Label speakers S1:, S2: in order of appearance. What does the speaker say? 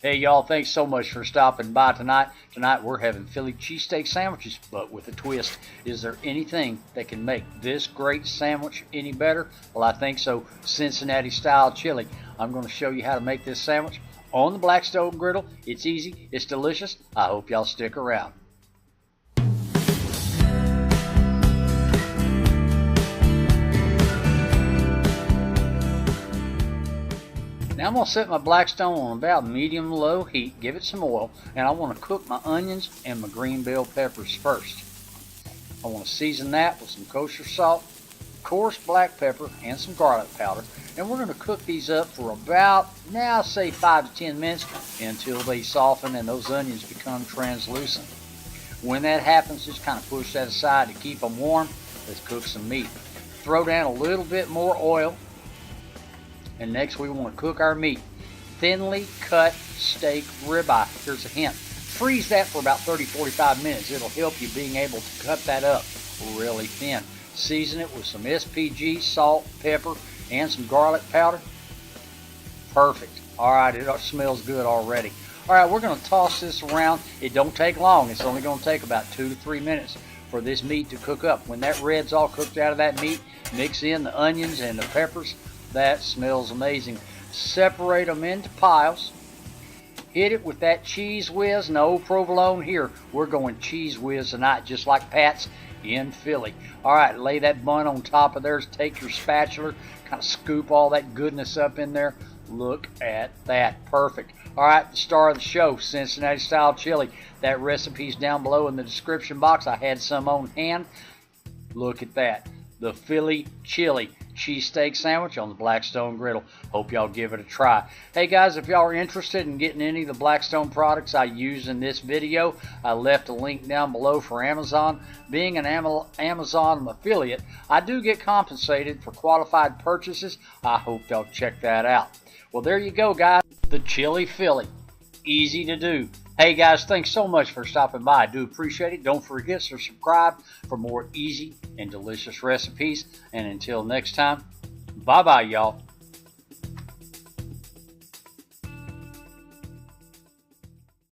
S1: Hey y'all, thanks so much for stopping by tonight. Tonight we're having Philly cheesesteak sandwiches, but with a twist. Is there anything that can make this great sandwich any better? Well, I think so. Cincinnati style chili. I'm going to show you how to make this sandwich on the Blackstone Griddle. It's easy, it's delicious. I hope y'all stick around. Now I'm going to set my Blackstone on about medium-low heat, give it some oil, and I want to cook my onions and my green bell peppers first. I want to season that with some kosher salt, coarse black pepper, and some garlic powder. And we're going to cook these up for about, now say 5 to 10 minutes until they soften and those onions become translucent. When that happens, just kind of push that aside to keep them warm. Let's cook some meat. Throw down a little bit more oil. And next we want to cook our meat. Thinly cut steak ribeye. Here's a hint. Freeze that for about 30-45 minutes. It'll help you being able to cut that up really thin. Season it with some SPG, salt, pepper, and some garlic powder. Perfect. Alright, it smells good already. Alright, we're going to toss this around. It don't take long. It's only going to take about 2 to 3 minutes for this meat to cook up. When that red's all cooked out of that meat, mix in the onions and the peppers. That smells amazing. Separate them into piles. Hit it with that Cheez-Whiz. No provolone here. We're going Cheez-Whiz tonight, just like Pat's in Philly. Alright, lay that bun on top of theirs. Take your spatula, kind of scoop all that goodness up in there. Look at that. Perfect. Alright, the star of the show, Cincinnati style chili. That recipe's down below in the description box. I had some on hand. Look at that. The Philly chili cheesesteak sandwich on the Blackstone Griddle. Hope y'all give it a try. Hey guys, if y'all are interested in getting any of the Blackstone products I use in this video, I left a link down below for Amazon. Being an Amazon affiliate, I do get compensated for qualified purchases. I hope y'all check that out. Well, there you go, guys. The Chili Philly. Easy to do. Hey guys, thanks so much for stopping by. I do appreciate it. Don't forget to subscribe for more easy and delicious recipes. And until next time, bye-bye, y'all.